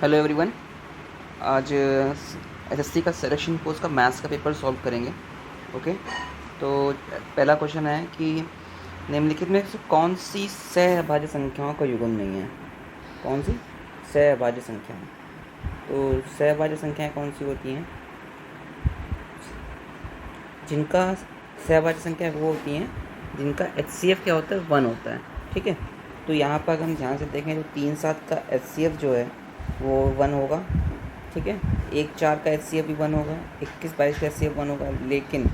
Hello everyone. आज SSC का selection post का मैथ्स का पेपर सॉल्व करेंगे। ओके, तो पहला क्वेश्चन है कि निम्नलिखित में से कौन सी सहअभाज्य संख्याओं का युग्म नहीं है। कौन सी सहअभाज्य संख्याएं? तो सहअभाज्य संख्याएं कौन सी होती हैं? जिनका सहअभाज्य संख्या वो होती हैं जिनका एचसीएफ क्या होता है, 1 होता है। ठीक है, तो यहाँ पर अगर हम ध्यान से देखें तो 3-7 का एचसीएफ जो है वो 1 होगा। ठीक है, 1-4 का एचसीएफ भी 1 होगा, 21-22 का एचसीएफ 1 होगा, लेकिन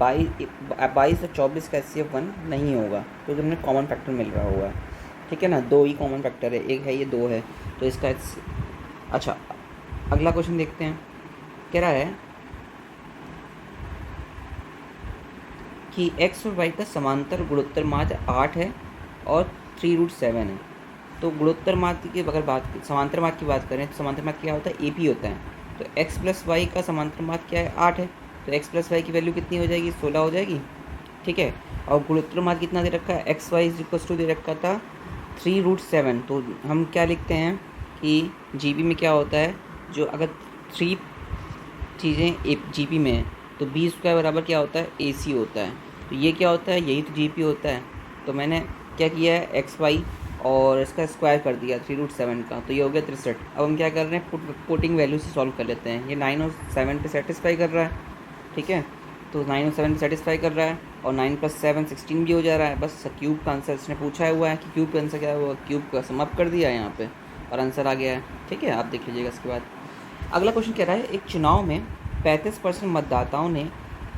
22 और 24 का एचसीएफ 1 नहीं होगा क्योंकि हमने कॉमन फैक्टर मिल रहा हुआ है। ठीक है ना, 2 ही कॉमन फैक्टर है, एक है ये 2 है, तो इसका अच्छा, अगला क्वेश्चन देखते हैं। कह रहा है कि x और y का समांतर गुणोत्तर माध्य 8 है और 3√7 है। तो गुणोत्तर माध्य की अगर समांतर माध्य की बात करें तो समांतर माध्य क्या होता है, AP होता है। तो x प्लस वाई का समांतर माध्य क्या है, 8 है, तो x प्लस वाई की वैल्यू कितनी हो जाएगी, 16 हो जाएगी। ठीक है, और गुणोत्तर माध्य कितना दे रखा है, एक्स वाई इक्वल्स टू दे रखा था 3√7। तो हम क्या लिखते हैं कि जीबी में क्या होता है, जो अगर 3 चीज़ें जीपी में है तो बी स्क्वायर बराबर क्या होता है, AC होता है। तो ये क्या होता है, यही तो जीपी होता है। तो मैंने क्या किया है, एक्स वाई और इसका स्क्वायर कर दिया 3√7 का, तो ये हो गया 63। अब हम क्या कर रहे हैं, पुटिंग वैल्यू से सॉल्व कर लेते हैं। ये 9 और 7 पे सेटिस्फाई कर रहा है। ठीक है, तो 9 और 7 पे सेटिस्फाई कर रहा है और 9 + 7 16 भी हो जा रहा है। बस क्यूब का आंसर इसने पूछा हुआ है कि क्यूब का आंसर क्या है, क्यूब का सम अप कर दिया है यहाँ पे और आंसर आ गया है। ठीक है, आप देख लीजिएगा। इसके बाद अगला क्वेश्चन कह रहा है, एक चुनाव में 35% मतदाताओं ने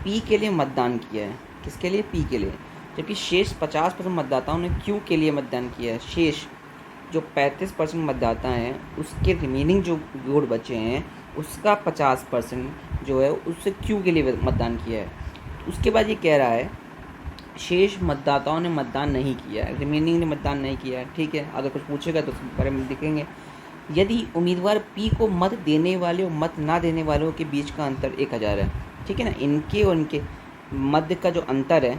पी के लिए मतदान किया है। किसके लिए, पी के लिए, जबकि शेष 50% मतदाताओं ने क्यू के लिए मतदान किया है। शेष जो 35% मतदाता हैं उसके रिमेनिंग जो वोट बचे हैं उसका 50% जो है उससे क्यू के लिए मतदान किया है। उसके बाद ये कह रहा है शेष मतदाताओं ने मतदान नहीं किया है, रिमेनिंग ने मतदान नहीं किया है। ठीक है, अगर कुछ पूछेगा तो उसके बारे में देखेंगे। यदि उम्मीदवार पी को मत देने वाले और मत ना देने वालों के बीच का अंतर 1000 है। ठीक है ना, इनके और इनके मध्य का जो अंतर है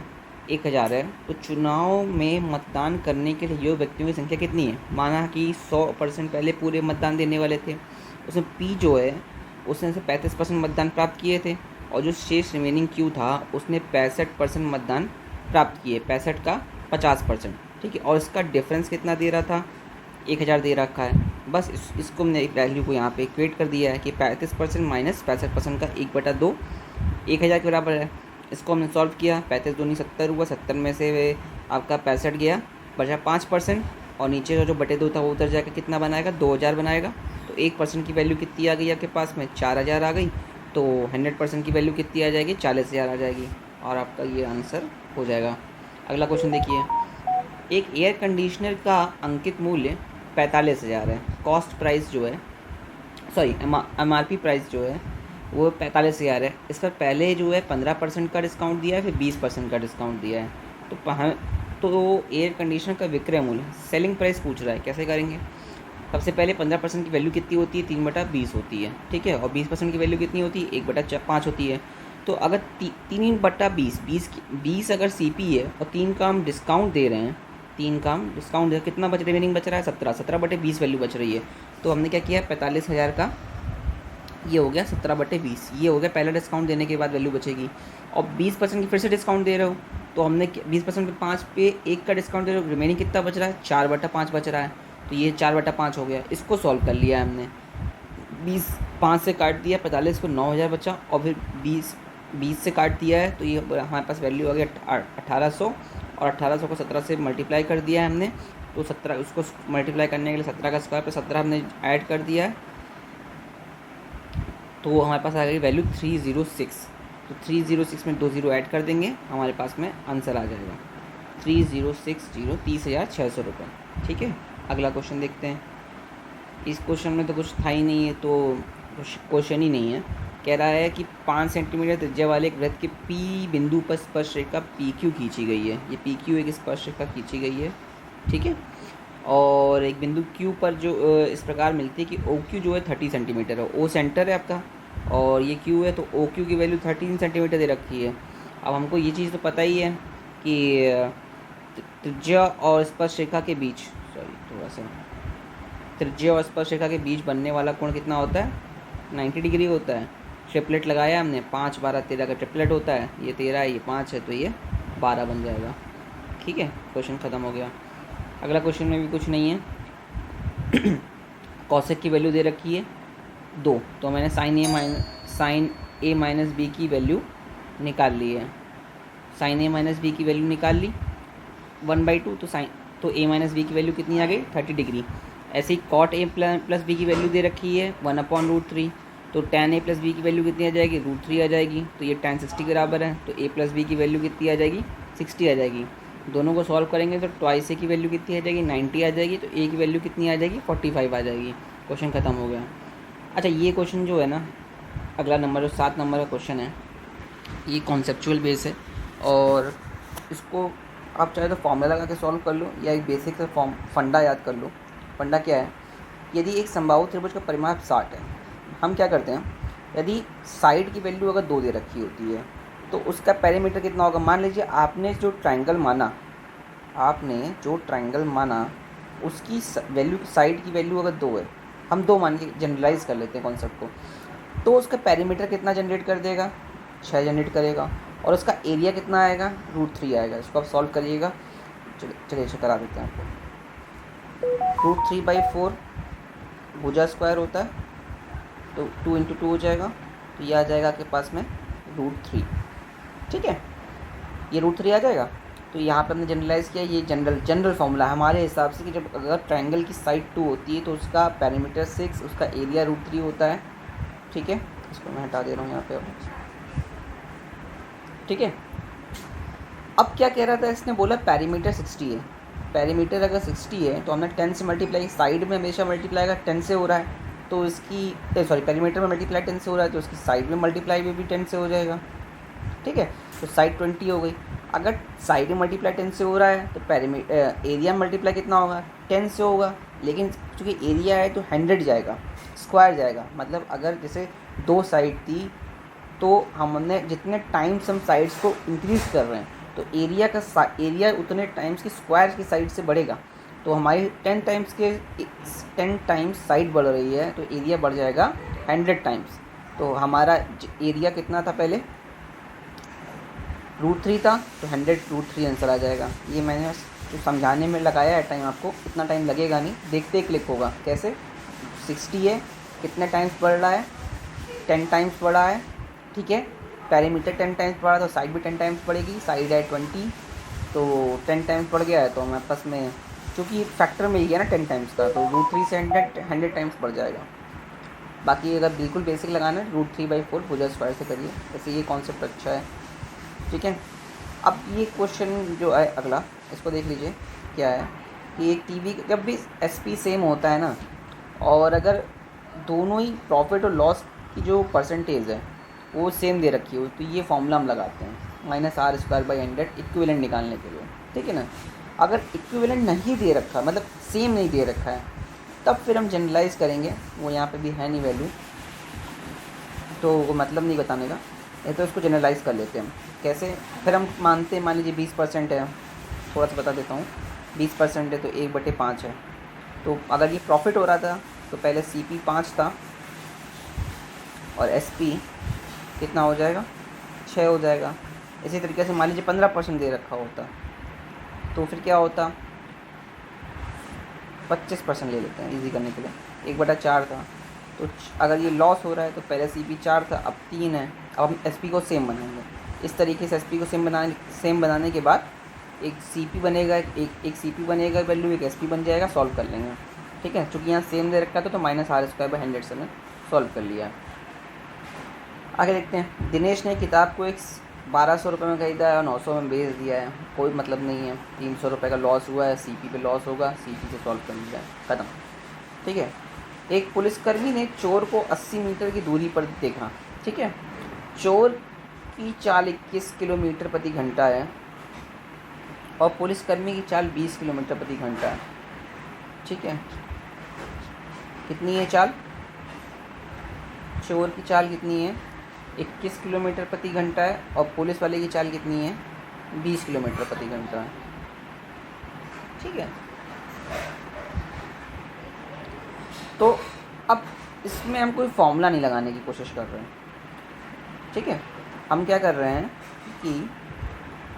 1000 है, तो चुनाव में मतदान करने के लिए योग्य व्यक्तियों की संख्या कितनी है। माना कि 100% पहले पूरे मतदान देने वाले थे, उसमें पी जो है उसने से 35% मतदान प्राप्त किए थे, और जो शेष रिमेनिंग क्यू था उसने 65% मतदान प्राप्त किए, 65 का 50%। ठीक है, और इसका डिफरेंस कितना दे रहा था, 1000 दे रखा है। बस इसको हमने एक वैल्यू को यहाँ पे इक्वेट कर दिया है कि 35% माइनस 65% का 1/2 1000 के बराबर है। इसको हमने सॉल्व किया, 35 दूनी 70 हुआ, 70 में से आपका 65 गया, बचा 5%, और नीचे जो बटे 2 था वो उधर जाकर कितना बनाएगा, 2000 बनाएगा। तो 1% की वैल्यू कितनी आ गई आपके पास में, 4000 आ गई। तो 100% की वैल्यू कितनी आ जाएगी, 40000 आ जाएगी, और आपका ये आंसर हो जाएगा। अगला क्वेश्चन देखिए, एक एयर कंडीशनर का अंकित मूल्य 45,000 है। कॉस्ट प्राइस जो है, सॉरी MRP प्राइस जो है वो 45,000 है। इस पर पहले जो है 15% का डिस्काउंट दिया है, फिर 20% का डिस्काउंट दिया है। तो एयर कंडीशनर का विक्रय मूल्य, सेलिंग प्राइस पूछ रहा है, कैसे करेंगे। सबसे पहले 15% की वैल्यू कितनी होती है, 3/20 होती है। ठीक है, और 20% की वैल्यू कितनी होती है, 1/5 होती है। तो अगर 3/20, 20 अगर CP है और 3 का हम डिस्काउंट दे रहे हैं, 3 का हम डिस्काउंट दे, कितना रिमेनिंग बच रहा है, 17/20 वैल्यू बच रही है। तो हमने क्या किया, 45,000 का ये हो गया 17/20, ये हो गया पहला डिस्काउंट देने के बाद वैल्यू बचेगी। और 20% की फिर से डिस्काउंट दे रहे हो, तो हमने 20% पे 5 पे 1 का डिस्काउंट दे रहे हो, रिमेनिंग कितना बच रहा है, 4/5 बच रहा है। तो ये 4/5 हो गया, इसको सॉल्व कर लिया हमने। 5 से काट दिया, 45 को 9000 बचा, और फिर 20 से काट दिया है, तो ये हमारे पास वैल्यू आ गया 1800, और 1800 को 17 से मल्टीप्लाई कर दिया है हमने। तो 17 उसको मल्टीप्लाई करने के लिए 17 का स्क्वायर पर 17 हमने ऐड कर दिया है, तो हमारे पास आ गई वैल्यू 306। तो 306 में 2 0 ऐड कर देंगे, हमारे पास में आंसर आ जाएगा 3060, 30,600 रुपये। ठीक है, अगला क्वेश्चन देखते हैं। इस क्वेश्चन में तो कुछ था ही नहीं है, तो क्वेश्चन ही नहीं है। कह रहा है कि 5 सेंटीमीटर त्रिज्या वाले एक वृत्त के P बिंदु पर स्पर्श रेखा PQ खींची गई है। ये PQ एक स्पर्श रेखा खींची गई है। ठीक है, और एक बिंदु Q पर जो इस प्रकार मिलती है कि OQ जो है 30 सेंटीमीटर है, O सेंटर है आपका, और ये Q है, तो OQ की वैल्यू 13 सेंटीमीटर दे रखी है। अब हमको ये चीज़ तो पता ही है कि त्रिज्या और स्पर्श रेखा के बीच, सॉरी थोड़ा सा त्रिज्या और स्पर्शरेखा के बीच बनने वाला कोण कितना होता है? 90 डिग्री होता है। ट्रिपलेट लगाया हमने, 5 12 13 का ट्रिपलेट होता है, ये 13 है, ये 5 है, तो ये 12 बन जाएगा। ठीक है, क्वेश्चन ख़त्म हो गया। अगला क्वेश्चन में भी कुछ नहीं है। कॉसेक की वैल्यू दे रखी है 2, तो मैंने साइन ए माइनस बी की वैल्यू निकाल ली है। साइन ए माइनस बी की वैल्यू निकाल ली 1/2, तो ए माइनस बी की वैल्यू कितनी आ गई? 30 डिग्री। ऐसे ही कॉट ए प्लस बी की वैल्यू दे रखी है 1/√3, तो tan ए प्लस बी की वैल्यू कितनी आ जाएगी? √3 आ जाएगी, तो ये tan 60 के बराबर है, तो a प्लस बी की वैल्यू कितनी आ जाएगी? 60 आ जाएगी। दोनों को सॉल्व करेंगे तो ट्वाइस ए की वैल्यू कितनी आ जाएगी? 90 आ जाएगी, तो a की वैल्यू कितनी आ जाएगी? 45 आ जाएगी। क्वेश्चन ख़त्म हो गया। अच्छा, ये क्वेश्चन जो है ना, अगला नंबर जो 7 नंबर का क्वेश्चन है, ये कॉन्सेप्चुअल बेस है, और इसको आप चाहे तो फॉर्मूला लगा के सॉल्व कर लो या एक बेसिक से फंडा याद कर लो। फंडा क्या है? यदि एक समबाहु त्रिभुज का परिमाप 60 है, हम क्या करते हैं, यदि साइड की वैल्यू अगर 2 दे रखी होती है तो उसका पेरीमीटर कितना होगा? मान लीजिए आपने जो ट्रायंगल माना उसकी वैल्यू, साइड की वैल्यू अगर 2 है, हम 2 मान के जनरलाइज कर लेते हैं कॉन्सेप्ट को, तो उसका पेरीमीटर कितना जनरेट कर देगा? 6 जनरेट करेगा। और उसका एरिया कितना आएगा? √3 आएगा। इसको आप सॉल्व करिएगा। चलिए इसे करा देते हैं आपको। √3/4 भुजा स्क्वायर होता है, तो 2 × 2 हो जाएगा, तो ये आ जाएगा आपके पास में √3। ठीक है, ये √3 आ जाएगा। तो यहाँ पर हमने जनरलाइज़ किया, ये जनरल फॉर्मूला है हमारे हिसाब से कि जब अगर ट्रायंगल की साइड 2 होती है तो उसका पेरीमीटर 6, उसका एरिया √3 होता है। ठीक है, इसको मैं हटा दे रहा हूँ यहाँ पे। ठीक है, अब क्या कह रहा था इसने? बोला पेरीमीटर 60 है। पेरीमीटर अगर 60 है तो हमने 10 से मल्टीप्लाई, साइड में हमेशा मल्टीप्लाई अगर 10 से हो रहा है तो इसकी पेरीमीटर में मल्टीप्लाई 10 से हो रहा है तो उसकी साइड में मल्टीप्लाई भी 10 से हो जाएगा। ठीक है, तो साइड 20 हो गई। अगर साइड में मल्टीप्लाई 10 से हो रहा है तो एरिया में मल्टीप्लाई कितना होगा? 10 से होगा, लेकिन चूँकि एरिया है तो 100 जाएगा, स्क्वायर जाएगा। मतलब अगर जैसे 2 साइड थी तो हमने जितने टाइम्स हम साइड्स को इंक्रीज़ कर रहे हैं तो एरिया उतने टाइम्स की स्क्वायर की साइड से बढ़ेगा। तो हमारी 10 टाइम्स साइड बढ़ रही है तो एरिया बढ़ जाएगा 100 टाइम्स। तो हमारा एरिया कितना था पहले? √3 था, तो 100 √3 आंसर आ जाएगा। ये मैंने जो समझाने में लगाया है टाइम, आपको इतना टाइम लगेगा नहीं, देखते ही क्लिक होगा। कैसे? 60 है, कितने टाइम्स बढ़ रहा है? 10 टाइम्स बढ़ा है। ठीक है, पेरीमीटर 10 टाइम्स बढ़ा तो साइड भी 10 टाइम्स बढ़ेगी। साइड है 20, तो 10 टाइम्स बढ़ गया है, तो हमारे पास में चूँकि फैक्टर में ही है ना 10 टाइम्स का, तो √3 से 100 टाइम्स बढ़ जाएगा। बाकी अगर बिल्कुल बेसिक लगाना है √3/4 भुजा स्क्वायर से करिए। वैसे ये कॉन्सेप्ट अच्छा है। ठीक है, अब ये क्वेश्चन जो है अगला, इसको देख लीजिए। क्या है कि एक टीवी जब भी SP सेम होता है ना, और अगर दोनों ही प्रॉफिट और लॉस की जो परसेंटेज है वो सेम दे रखी हो, तो ये फॉर्मूला हम लगाते हैं -r² इक्विवेलेंट निकालने के लिए। ठीक है ना, अगर इक्विवेलेंट नहीं दे रखा, मतलब सेम नहीं दे रखा है, तब फिर हम जनरलाइज करेंगे। वो यहाँ पे भी है नहीं वैल्यू, तो वो मतलब नहीं बताने का, नहीं तो इसको जनरलाइज कर लेते हैं हम। कैसे? फिर हम मानते हैं, मान लीजिए 20% है, थोड़ा सा बता देता हूँ। 20% है तो 1/5 है। तो अगर ये प्रॉफिट हो रहा था तो पहले CP 5 था और SP कितना हो जाएगा? 6 हो जाएगा। इसी तरीके से मान लीजिए 15% दे रखा होता तो फिर क्या होता? 25% ले लेते हैं इजी करने के लिए। 1/4 था, तो अगर ये लॉस हो रहा है तो पहले CP 4 था, अब 3 है। अब हम SP को सेम बनाएंगे। इस तरीके से SP को सेम बनाने के बाद एक CP बनेगा, एक CP बनेगा वैल्यू, एक SP बन जाएगा। सॉल्व कर लेंगे। ठीक है, चूँकि यहाँ सेम दे रखा था तो -r² से मैं सॉल्व कर लिया। आगे देखते हैं। दिनेश ने किताब को 1200 रुपये में खरीदा है और 900 में बेच दिया है। कोई मतलब नहीं है, 300 रुपये का लॉस हुआ है। CP पे लॉस होगा, CP से सॉल्व कर लिया, ख़त्म। ठीक है, एक पुलिसकर्मी ने चोर को 80 मीटर की दूरी पर देखा। ठीक है, चोर की चाल 21 किलोमीटर प्रति घंटा है और पुलिसकर्मी की चाल 20 किलोमीटर प्रति घंटा है। ठीक है, कितनी है चाल? चोर की चाल कितनी है? 21 किलोमीटर प्रति घंटा है और पुलिस वाले की चाल कितनी है? 20 किलोमीटर प्रति घंटा है। ठीक है, तो अब इसमें हम कोई फॉर्मूला नहीं लगाने की कोशिश कर रहे हैं, ठीक है। हम क्या कर रहे हैं कि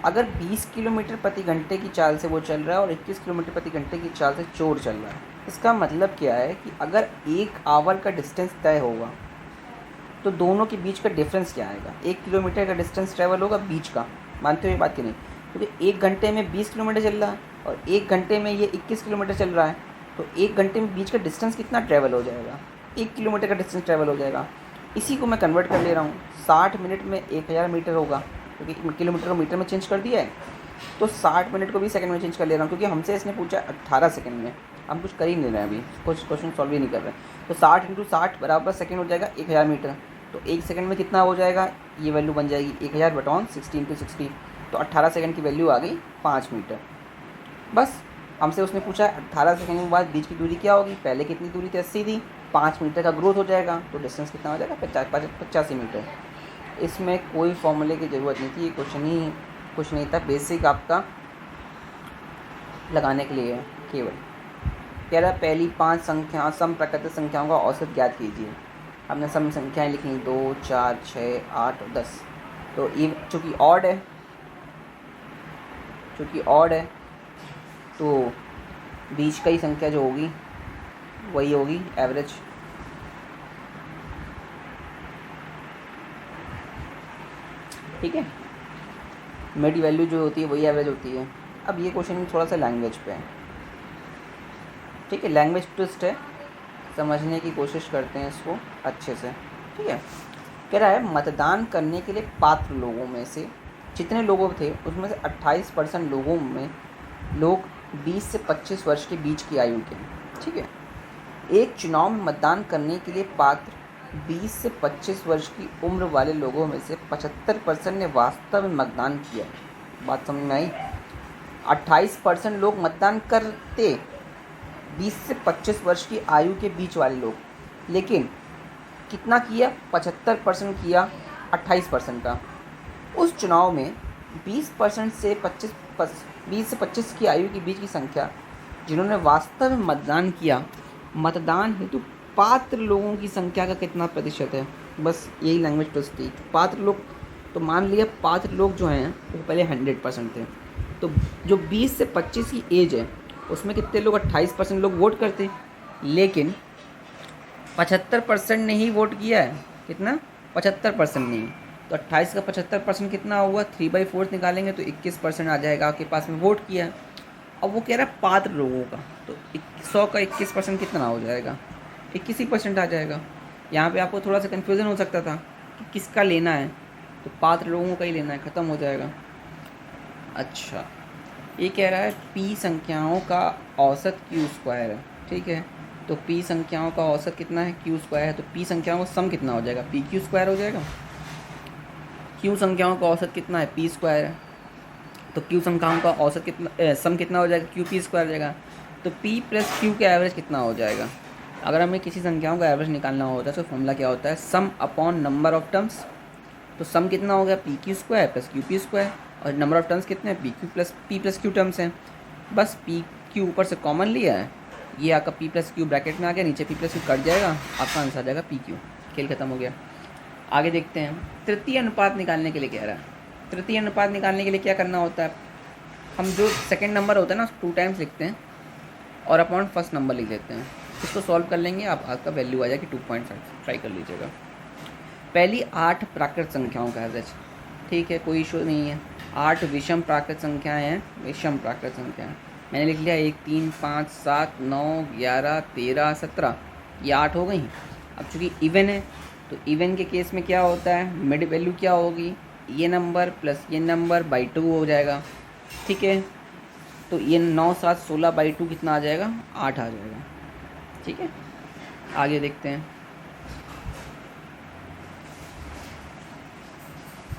अगर 20 किलोमीटर प्रति घंटे की चाल से वो चल रहा है और 21 किलोमीटर प्रति घंटे की चाल से चोर चल रहा है, इसका मतलब क्या है कि अगर 1 आवर का डिस्टेंस तय होगा तो दोनों के बीच का डिफरेंस क्या आएगा। 1 किलोमीटर का डिस्टेंस ट्रैवल होगा बीच का, मानते हो ये बात कि नहीं, क्योंकि 1 घंटे में 20 किलोमीटर चल रहा है और 1 घंटे में ये 21 किलोमीटर चल रहा है, तो 1 घंटे में बीच का डिस्टेंस कितना ट्रैवल हो जाएगा, 1 किलोमीटर का डिस्टेंस ट्रैवल हो जाएगा। इसी को मैं कन्वर्ट कर ले रहा हूँ, 60 मिनट में 1000 मीटर होगा, क्योंकि किलोमीटर को मीटर में चेंज कर दिया है, तो 60 मिनट को भी सेकंड में चेंज कर ले रहा हूँ, क्योंकि हमसे इसने पूछा 18 सेकंड में, हम कुछ कर ही नहीं रहे हैं अभी, कुछ क्वेश्चन सॉल्व ही नहीं कर रहे हैं। तो 60 × 60 बराबर सेकंड हो जाएगा 1000 मीटर, तो 1 सेकंड में कितना हो जाएगा, ये वैल्यू बन जाएगी 1000/60 × 60, तो 18 सेकंड की वैल्यू आ गई 5 मीटर। बस हमसे उसने पूछा 18 सेकंड के बाद बीच की दूरी क्या होगी, पहले कितनी दूरी थी 80 थी, 5 मीटर का ग्रोथ हो जाएगा, तो डिस्टेंस कितना हो जाएगा 85 मीटर। इसमें कोई फॉर्मूले की ज़रूरत नहीं थी, ये क्वेश्चन ही कुछ नहीं था, बेसिक आपका लगाने के लिए है केवल। कह रहा पहली 5 संख्या सम प्राकृतिक संख्याओं का औसत ज्ञात कीजिए। हमने सम संख्याएं लिखी 2, 4, 6, 8 और 10। तो ये चूँकि ऑड है तो बीच का ही संख्या जो होगी वही होगी एवरेज। ठीक है, मिड वैल्यू जो होती है वही एवरेज होती है। अब ये क्वेश्चन थोड़ा सा लैंग्वेज पे है, ठीक है, लैंग्वेज ट्विस्ट है, समझने की कोशिश करते हैं इसको अच्छे से। ठीक है, कह रहा है मतदान करने के लिए पात्र लोगों में से जितने लोग थे उसमें से 28% लोगों में लोग 20 से 25 वर्ष के बीच की आयु के। ठीक है, एक चुनाव में मतदान करने के लिए पात्र 20 से 25 वर्ष की उम्र वाले लोगों में से 75% ने वास्तव में मतदान किया। बात समझ में आई? 28% लोग मतदान करते 20 से 25 वर्ष की आयु के बीच वाले लोग, लेकिन कितना किया? 75% किया 28% का। उस चुनाव में 20% से 20 से 25 की आयु के बीच की संख्या जिन्होंने वास्तव में मतदान किया, मतदान हेतु पात्र लोगों की संख्या का कितना प्रतिशत है? बस यही लैंग्वेज ट्विस्ट थी। पात्र लोग, तो मान लिया पात्र लोग जो हैं वो पहले 100% थे, तो जो 20 से 25 की एज है उसमें कितने लोग 28% लोग वोट करते, लेकिन 75% ने ही वोट किया है। कितना? 75% नहीं, तो 28 का 75% कितना हुआ? 3/4 निकालेंगे तो 21% आ जाएगा आपके पास में वोट किया। अब वो कह रहा है पात्र लोगों का, तो 100 का 21% कितना हो जाएगा? 21% आ जाएगा। यहाँ पे आपको थोड़ा सा कन्फ्यूज़न हो सकता था कि किसका लेना है, तो पात्र लोगों का ही लेना है, ख़त्म हो जाएगा। अच्छा, ये कह रहा है p संख्याओं का औसत q² है। ठीक है, तो p संख्याओं का औसत कितना है? q² है, तो p संख्याओं का सम कितना हो जाएगा? pq² हो जाएगा। q संख्याओं का औसत कितना है? p² है, तो q संख्याओं का औसत कितना, सम कितना हो जाएगा? qp² हो जाएगा। तो p + q का एवरेज कितना हो जाएगा? अगर हमें किसी संख्याओं का एवरेज निकालना होता है तो फॉर्मूला क्या होता है? सम अपॉन नंबर ऑफ टर्म्स। तो सम कितना हो गया? pq² + qp², और नंबर ऑफ टर्म्स कितने हैं? p + q टर्म्स हैं। बस pq ऊपर से कॉमन लिया है, ये आपका p + q ब्रैकेट में आ गया, नीचे p + q कट जाएगा, आपका आंसर आ जाएगा pq। खेल खत्म हो गया। आगे देखते हैं, तृतीय अनुपात निकालने के लिए कह रहा है। तृतीय अनुपात निकालने के लिए क्या करना होता है? हम जो सेकंड नंबर होता है ना 2 टाइम्स लिखते हैं और अपॉन फर्स्ट नंबर लिख लेते हैं। इसको सॉल्व कर लेंगे, आपका वैल्यू आ जाएगी 2.5। ट्राई कर लीजिएगा। पहली 8 प्राकृत संख्याओं का एवरेज। ठीक है, कोई इशू नहीं है। 8 विषम प्राकृत संख्याएँ हैं, विषम प्राकृत संख्याएँ मैंने लिख लिया 1, 3, 5, 7, 9, 11, 13, 17, ये 8 हो गई। अब चूँकि इवन है तो इवन के केस में क्या होता है? मिड वैल्यू क्या होगी? ये नंबर प्लस ये नंबर बाई 2 हो जाएगा। ठीक है, तो ये 9, 7, 16 बाई 2 कितना आ जाएगा? 8 आ जाएगा। ठीक है, आगे देखते हैं।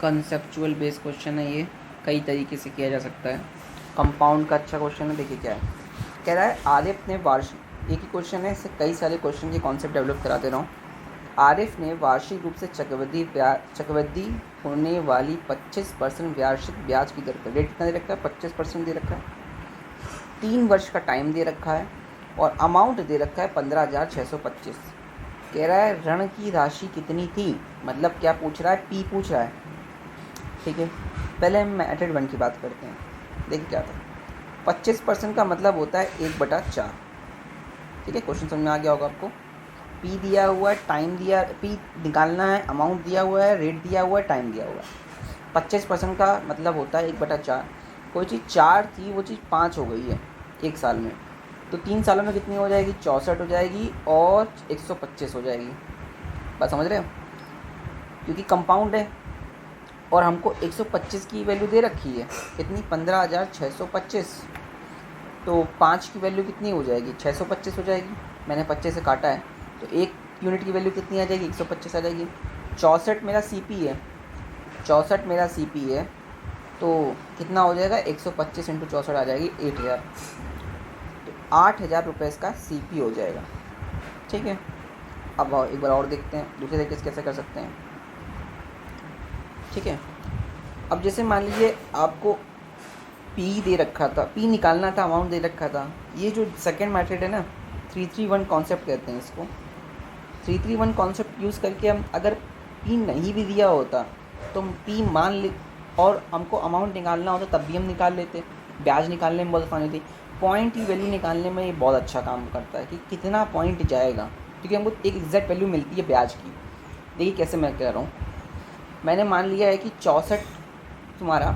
कंसेप्चुअल बेस क्वेश्चन है, ये कई तरीके से किया जा सकता है। कंपाउंड का अच्छा क्वेश्चन है, देखिए क्या है। कह रहा है आरिफ ने वार्षिक, एक ही क्वेश्चन है, इससे कई सारे क्वेश्चन के कॉन्सेप्ट डेवलप कराते रहो। आरिफ ने वार्षिक रूप से चक्रवृद्धि होने वाली 25% वार्षिक ब्याज की दर पर, रेट कितना दे रखा है? 25% दे रखा है। 3 वर्ष का टाइम दे रखा है और अमाउंट दे रखा है 15,625। कह रहा है ऋण की राशि कितनी थी, मतलब क्या पूछ रहा है, पी पूछ रहा है। ठीक है, पहले हम मेथड 1 की बात करते हैं। देखिए क्या था, 25% का मतलब होता है 1/4। ठीक है, क्वेश्चन समझ में आ गया होगा आपको। पी दिया हुआ है, टाइम दिया, पी निकालना है, अमाउंट दिया हुआ है, रेट दिया हुआ है, टाइम दिया हुआ है। 25% का मतलब होता है 1/4। कोई चीज़ 4 थी, वो चीज़ 5 हो गई है एक साल में, तो 3 सालों में कितनी हो जाएगी, 64 हो जाएगी और 125 हो जाएगी। बात समझ रहे हो, क्योंकि कंपाउंड है और हमको 125 की वैल्यू दे रखी है, कितनी, 15,625। तो 5 की वैल्यू कितनी हो जाएगी, 625 हो जाएगी। मैंने 25 से काटा है, तो 1 यूनिट की वैल्यू कितनी आ जाएगी, 125 आ जाएगी। 64 मेरा सीपी है, 64 मेरा सीपी है, तो कितना हो जाएगा, 125 इंटू 64 आ जाएगी 8,000। तो 8,000 रुपये इसका सीपी हो जाएगा। ठीक है, अब एक बार और देखते हैं दूसरे तरीके से कैसे कर सकते हैं। ठीक है, अब जैसे मान लीजिए आपको पी दे रखा था, पी निकालना था, अमाउंट दे रखा था। ये जो सेकेंड मेथड है ना, 331 कॉन्सेप्ट कहते हैं इसको। 331 कॉन्सेप्ट यूज़ करके हम अगर पी नहीं भी दिया होता तो हम पी मान ले और हमको अमाउंट निकालना होता तब भी हम निकाल लेते। ब्याज निकालने में बहुत आसानी थी। पॉइंट की वैल्यू निकालने में ये बहुत अच्छा काम करता है कि कितना पॉइंट जाएगा, क्योंकि हमको एक एग्जैक्ट वैल्यू मिलती है ब्याज की। देखिए कैसे मैं कह रहा हूँ, मैंने मान लिया है कि 64 तुम्हारा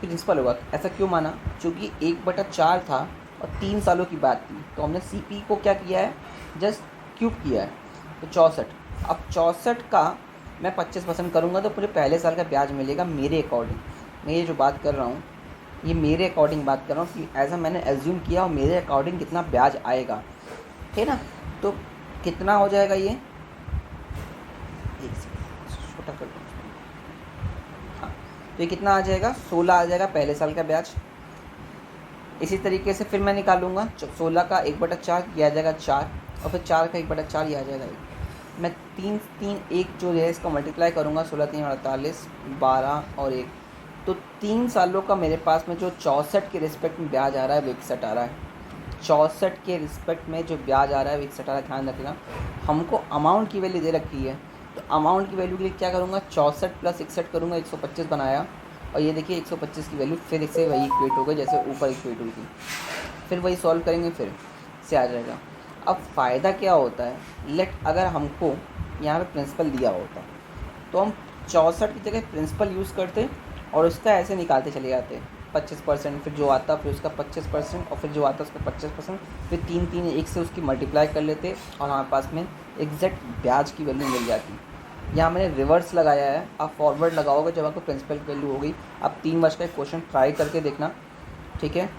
प्रिंसिपल होगा। ऐसा क्यों माना, चूँकि 1/4 था और 3 सालों की बात थी, तो हमने सीपी को क्या किया है, जस्ट क्यूब किया है, तो 64। अब 64 का मैं 25% करूँगा तो पूरे पहले साल का ब्याज मिलेगा मेरे अकॉर्डिंग। मैं ये जो बात कर रहा हूँ ये मेरे अकॉर्डिंग बात कर रहा हूँ कि ऐसा मैंने एज्यूम किया और मेरे अकॉर्डिंग कितना ब्याज आएगा, ठीक ना। तो कितना हो जाएगा ये, एक सेकंड छोटा कर दूँ, हाँ, तो ये कितना आ जाएगा, 16 आ जाएगा पहले साल का ब्याज। इसी तरीके से फिर मैं निकालूंगा 16 का 1/4 किया जाएगा 4, और फिर 4 का 1/4 ये आ जाएगा 1। मैं 3 जो है इसका मल्टीप्लाई करूँगा, 16 3 48, 12 और 1, तो 3 सालों का मेरे पास में जो 64 के रिस्पेक्ट में ब्याज आ रहा है वो 61 आ रहा है। 64 के रिस्पेक्ट में जो ब्याज आ रहा है वो 61 आ रहा है, ध्यान रखना। हमको अमाउंट की वैल्यू दे रखी है, तो अमाउंट की वैल्यू के लिए क्या करूँगा, 64 + 61 करूँगा, 125 बनाया, और ये देखिए 125 की वैल्यू फिर इससे वही इक्वेट हो गई जैसे ऊपर इक्वेट हुई थी। फिर वही सॉल्व करेंगे, फिर से आ जाएगा। अब फ़ायदा क्या होता है, लेट अगर हमको यहाँ पे प्रिंसिपल दिया होता तो हम 64 की जगह प्रिंसिपल यूज़ करते और उसका ऐसे निकालते चले जाते, 25%, फिर जो आता फिर उसका 25%, और फिर जो आता उसका 25%, फिर 3 1 से उसकी मल्टीप्लाई कर लेते और हमारे पास में एग्जैक्ट ब्याज की वैल्यू मिल जाती। यहाँ मैंने रिवर्स लगाया है, आप फॉरवर्ड लगाओगे जब आपको प्रिंसिपल की वैल्यू हो गई। आप 3 वर्ष का एक क्वेश्चन ट्राई करके देखना, ठीक है,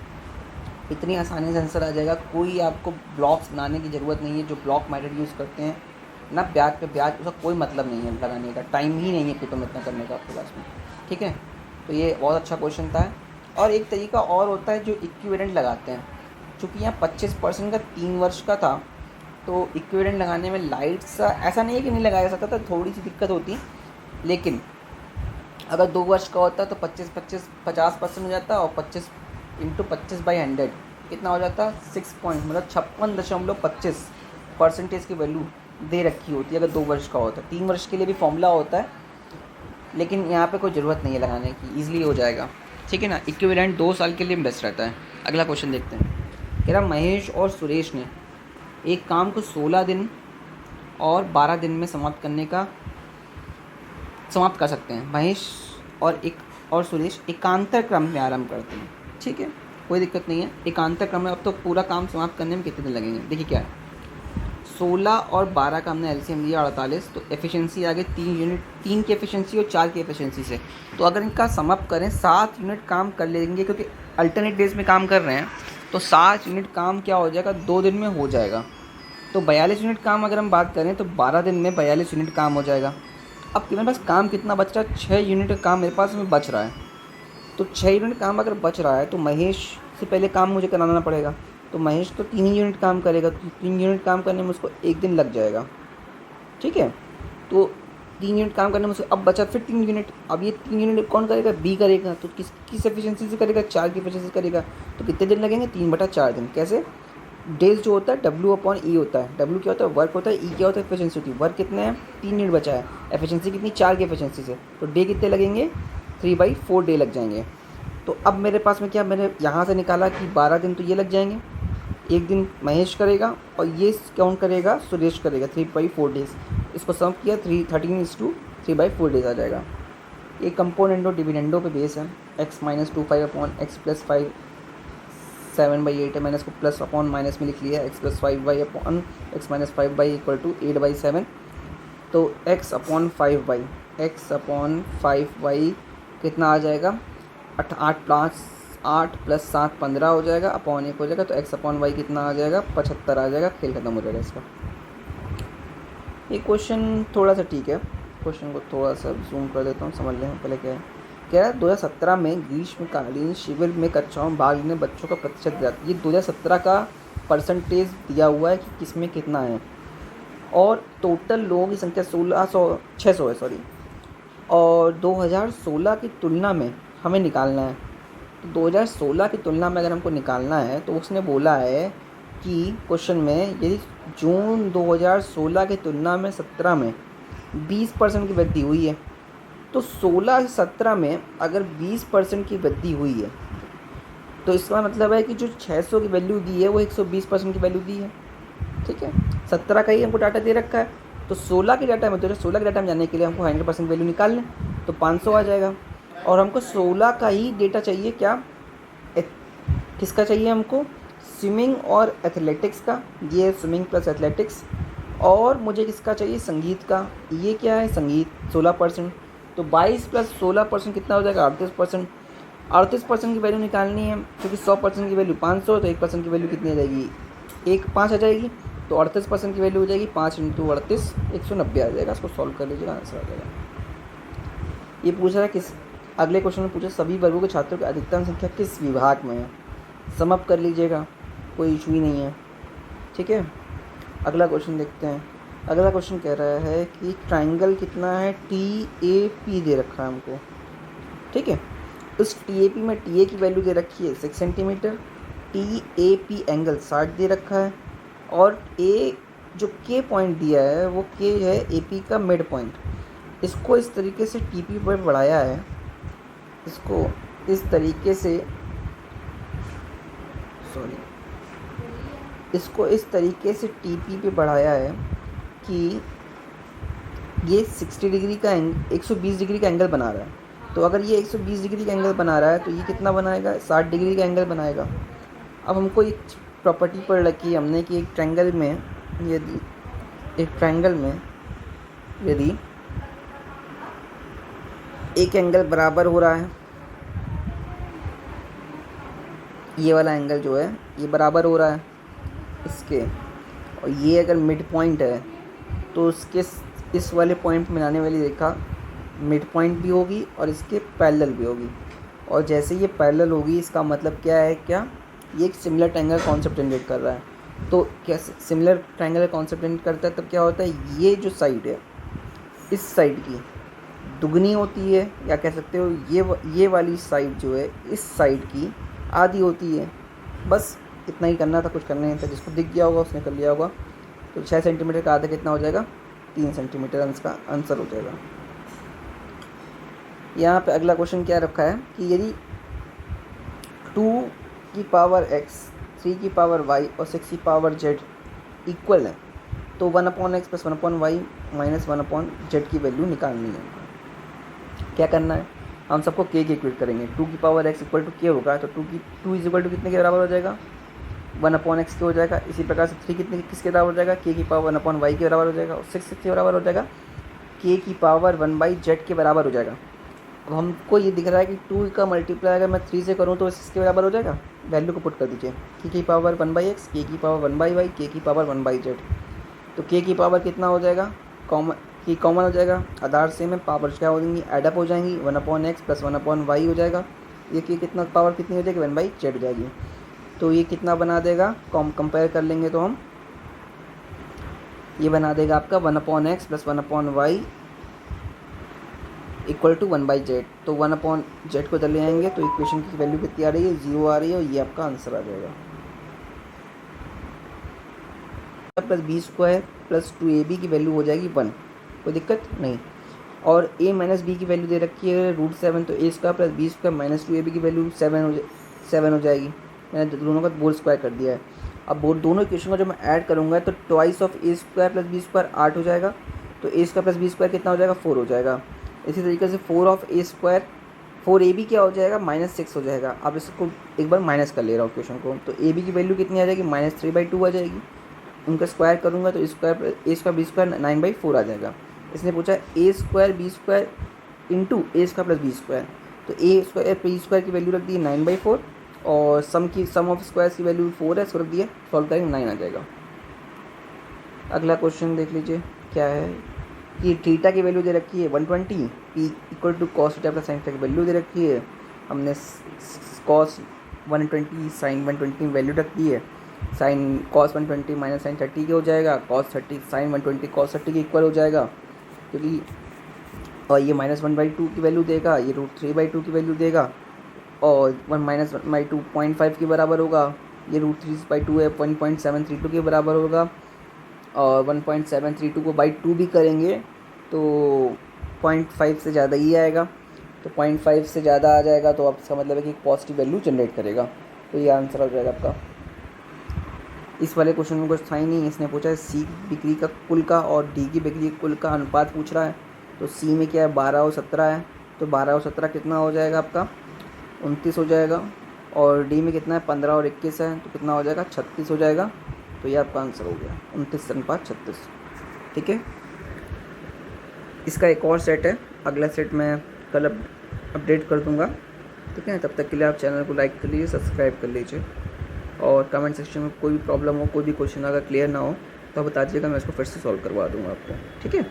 इतनी आसानी से आंसर आ जाएगा। कोई आपको ब्लॉक्स बनाने की ज़रूरत नहीं है, जो ब्लॉक मेथड यूज़ करते हैं ना, ब्याज पे ब्याज, उसका कोई मतलब नहीं है लगाने का, टाइम ही नहीं है पेपर में इतना करने का आपके पास में, ठीक है। तो ये बहुत अच्छा क्वेश्चन था। और एक तरीका और होता है जो इक्विवेलेंट लगाते हैं, चूँकि यहाँ 25% का 3 वर्ष का था, तो इक्विवेलेंट लगाने में लाइट सा ऐसा नहीं है कि नहीं लगाया जा सकता था, थोड़ी सी दिक्कत होती, लेकिन अगर 2 वर्ष का होता तो 50% हो जाता, और 25 × 25/100 कितना हो जाता, 6 पॉइंट, मतलब 56.25% की वैल्यू दे रखी होती है अगर 2 वर्ष का होता है। 3 वर्ष के लिए भी फॉर्मूला होता है, लेकिन यहाँ पे कोई ज़रूरत नहीं है लगाने की, ईजिली हो जाएगा, ठीक है ना। इक्विवेलेंट 2 साल के लिए बेस्ट रहता है। अगला क्वेश्चन देखते हैं। कह रहा महेश और सुरेश ने एक काम को 16 दिन और 12 दिन में समाप्त कर सकते हैं। महेश और सुरेश एकांतर क्रम में आरंभ करते हैं, ठीक है, कोई दिक्कत नहीं है। एकांतर क्रम में अब तो पूरा काम समाप्त करने में कितने दिन लगेंगे, देखिए क्या है, 16 और 12 का हमने एलसीएम लिया 48, तो एफिशिएंसी आ गई 3 यूनिट, 3 की एफिशिएंसी और 4 की एफिशिएंसी से। तो अगर इनका समअप करें 7 यूनिट काम कर लेंगे, क्योंकि अल्टरनेट डेज में काम कर रहे हैं, तो 7 यूनिट काम क्या हो जाएगा, 2 दिन में हो जाएगा। तो 42 यूनिट काम अगर हम बात करें तो 12 दिन में 42 यूनिट काम हो जाएगा। अब मेरे पास काम कितना बच रहा है, 6 यूनिट का काम मेरे पास में बच रहा है। तो 6 यूनिट काम अगर बच रहा है तो महेश से पहले काम मुझे कराना पड़ेगा, तो महेश तो 3 ही यूनिट काम करेगा, तो 3 यूनिट काम करने में उसको 1 दिन लग जाएगा, ठीक है। तो 3 यूनिट काम करने में उसको अब बचा फिर 3 यूनिट। अब ये 3 यूनिट कौन करेगा, बी करेगा, तो किस एफिशिएंसी से करेगा, 4 की एफिशिएंसी से करेगा, तो कितने दिन लगेंगे, 3/4 दिन। कैसे, डेज जो होता है W/E होता है। W क्या होता है? वर्क होता है। E क्या होता है? एफिशिएंसी होती है। वर्क कितने हैं? 3 यूनिट बचा है। एफिशिएंसी कितनी? 4 की एफिशिएंसी से, तो डे कितने लगेंगे? 3/4 डे लग जाएंगे। तो अब मेरे पास में क्या, मैंने यहाँ से निकाला कि 12 दिन तो ये लग जाएंगे, एक दिन महेश करेगा और ये काउंट करेगा सुरेश करेगा, 3/4 डेज। इसको सम किया 13 3/4 डेज आ जाएगा। ये कंपोनेंटो डिविडेंडो पे बेस है। x - 25/x + 5 7/8 है। मैंने इसको प्लस अपॉन माइनस में लिख लिया है। x + 5/x - 5/, = 8/7। तो x/5 कितना आ जाएगा? 8 + 7 15 हो जाएगा, अपॉन 1 हो जाएगा। तो x/y कितना आ जाएगा? 75 आ जाएगा। खेल खत्म हो जाएगा इसका। ये क्वेश्चन थोड़ा सा ठीक है, क्वेश्चन को थोड़ा सा जूम कर देता हूँ, समझ लें पहले क्या है। क्या है? 2017 में ग्रीष्मकालीन शिविर में कक्षाओं में भाग लेने बच्चों का प्रतिशत दिया। ये 2017 का परसेंटेज दिया हुआ है कि किस में कितना है, और टोटल लोगों की संख्या 600 है सॉरी, और 2016 की तुलना में हमें निकालना है। तो 2016 की तुलना में अगर हमको निकालना है तो उसने बोला है कि क्वेश्चन में यदि जून 2016 की तुलना में 17 में 20% की वृद्धि हुई है, तो 16 से 17 में अगर 20% की वृद्धि हुई है, तो इसका मतलब है कि जो 600 की वैल्यू दी है वो 120% की वैल्यू दी है। ठीक है, 17 का ही हमको डाटा दे रखा है, तो 16 के डाटा में, तो 16 के डाटा में जाने के लिए हमको 100% वैल्यू निकाल लें, तो 500 आ जाएगा। और हमको 16 का ही डेटा चाहिए, क्या किसका चाहिए हमको? स्विमिंग और एथलेटिक्स का। ये स्विमिंग प्लस एथलेटिक्स। और मुझे किसका चाहिए? संगीत का। ये क्या है? संगीत 16%। तो 22 + 16% कितना हो जाएगा? 38%। 38% की वैल्यू निकालनी है, क्योंकि 100% की वैल्यू 500, तो 1% की वैल्यू कितनी आ जाएगी? 5 आ जाएगी। तो 38% की वैल्यू हो जाएगी 5 × 38 190 आ जाएगा। इसको सॉल्व कर लीजिएगा, आंसर आ जाएगा। ये पूछ रहा है किस, अगले क्वेश्चन में पूछा सभी वर्गों के छात्रों की अधिकतम संख्या किस विभाग में है। सम अप कर लीजिएगा, कोई इशू ही नहीं है। ठीक है, अगला क्वेश्चन देखते हैं। अगला क्वेश्चन कह रहा है कि ट्राइंगल कितना है? TAP दे रखा है हमको। ठीक है, उस TAP में TA की वैल्यू दे रखी है 6 सेंटीमीटर, TAP एंगल 60 दे रखा है, और A जो K पॉइंट दिया है वो K है AP का मिड पॉइंट। इसको इस तरीके से TP पर बढ़ाया है, इसको इस तरीके से TP पे बढ़ाया है कि ये 60 डिग्री का 120 डिग्री का एंगल बना रहा है। तो अगर ये 120 डिग्री का एंगल बना रहा है तो ये कितना बनाएगा? 60 डिग्री का एंगल बनाएगा। अब हमको एक प्रॉपर्टी पढ़ रखी है हमने कि एक ट्रायंगल में यदि एक एंगल बराबर हो रहा है, ये वाला एंगल जो है ये बराबर हो रहा है इसके, और ये अगर मिड पॉइंट है तो उसके इस वाले पॉइंट में मिलाने वाली रेखा मिड पॉइंट भी होगी और इसके पैरेलल भी होगी। और जैसे ये पैरेलल होगी, इसका मतलब क्या है? क्या ये एक सिमिलर ट्रायंगल कॉन्सेप्ट जनरेट कर रहा है। तो क्या सिमिलर ट्रायंगल कॉन्सेप्ट जनरेट करता है, तब क्या होता है? ये जो साइड है इस साइड की दुगनी होती है, या कह सकते हो ये वाली साइड जो है इस साइड की आधी होती है। बस इतना ही करना था, कुछ करना नहीं था। जिसको दिख गया होगा उसने कर लिया होगा। तो 6 सेंटीमीटर का आधा कितना हो जाएगा? 3 सेंटीमीटर इसका आंसर हो जाएगा। यहाँ पे अगला क्वेश्चन क्या रखा है कि यदि 2 की पावर x, 3 की पावर y और 6 की पावर z इक्वल है, तो 1/x + 1/y - 1/z की वैल्यू निकालनी है। क्या करना है? हम सबको k के इक्वेट करेंगे। 2 की पावर x = k होगा, तो 2 = कितने के बराबर हो जाएगा? 1/x के हो जाएगा। इसी प्रकार से 3 किसके बराबर हो जाएगा? k की पावर 1/y के बराबर हो जाएगा। और 6 के बराबर हो जाएगा? k की पावर 1/z के बराबर हो जाएगा। अब हमको ये दिख रहा है कि 2 का मल्टीप्लाई अगर मैं 3 से करूँ तो 6 के बराबर हो जाएगा। वैल्यू को पुट कर दीजिए, k की पावर 1/x, k की पावर 1/y, k की पावर 1/z। तो k की पावर कितना हो जाएगा? कॉमन हो जाएगा, आधार सेम है, पावर क्या हो जाएंगी? एडअप हो जाएंगी। 1/x + 1/y हो जाएगा। ये k कितना पावर कितनी हो जाएगी? 1/z हो जाएगी। तो ये कितना बना देगा? कंपेयर कर लेंगे तो हम ये बना देगा आपका 1/x + 1/y = 1/z। तो 1/z को इधर ले आएंगे तो इक्वेशन की वैल्यू कितनी आ रही है? 0 आ रही है, और ये आपका आंसर आ जाएगा। Plus B square plus 2ab की वैल्यू हो जाएगी 1, कोई दिक्कत नहीं। और a माइनस बी की वैल्यू दे रखी है √7, तो a square plus B square minus 2ab की वैल्यू 7 हो जाएगी। मैंने दोनों का होल स्क्वायर कर दिया है। अब दोनों इक्वेशन को जब मैं ऐड करूँगा तो twice of a square plus B square 8 हो जाएगा, तो a square plus B square कितना हो जाएगा 4 हो जाएगा। इसी तरीके से 4 ऑफ a स्क्वायर 4ab क्या हो जाएगा -6 हो जाएगा। अब इसको एक बार माइनस कर ले रहा हूँ इक्वेशन को, तो ab की वैल्यू कितनी आ जाएगी -3/2 आ जाएगी। उनका स्क्वायर करूँगा तो square a square B square 9/4 आ जाएगा। इसने पूछा a square B square into a square plus B square, तो a स्क्वायर बी स्क्वायर की वैल्यू रख दी 9/4 और सम ऑफ स्क्वायर्स की वैल्यू 4 है, इसको रख दिया, सॉल्व करेंगे 9 आ जाएगा। अगला क्वेश्चन देख लीजिए क्या है कि थीटा की वैल्यू दे रखी है 120, p equal to cos theta plus sine theta की वैल्यू दे रखी है। हमने कॉस 120 साइन 120 वैल्यू रख दी है। साइन कॉस 120 माइनस साइन 30 के हो जाएगा, कॉस 30 साइन 120 कॉस 30 के इक्वल हो जाएगा, क्योंकि और ये -1/2 की वैल्यू देगा, ये √3/2 की वैल्यू देगा, और 1 - 1/2 0.5 के बराबर होगा, ये √3/2 है 1.732 के बराबर होगा, और 1.732 को बाई 2 भी करेंगे तो 0.5 से ज़्यादा ही आएगा, तो 0.5 से ज़्यादा आ जाएगा तो अब इसका मतलब है कि पॉजिटिव वैल्यू जनरेट करेगा, तो ये आंसर हो जाएगा आपका। इस वाले क्वेश्चन में कुछ था ही नहीं, इसने पूछा है सी बिक्री का कुल का और डी की बिक्री कुल का अनुपात पूछ रहा है। तो सी में क्या है 12 और 17 है, तो 12 और 17 कितना हो जाएगा आपका 29 हो जाएगा, और डी में कितना है 15 और 21 है, तो कितना हो जाएगा 36 हो जाएगा। तो ये आपका आंसर हो गया 29:36। ठीक है, इसका एक और सेट है, अगला सेट मैं कल अपडेट कर दूँगा। ठीक है, तब तक के लिए आप चैनल को लाइक कर लीजिए, सब्सक्राइब कर लीजिए, और कमेंट सेक्शन में कोई भी प्रॉब्लम हो, कोई भी क्वेश्चन अगर क्लियर ना हो तो आप बता दीजिएगा, मैं इसको फिर से सॉल्व करवा दूँगा आपको। ठीक है।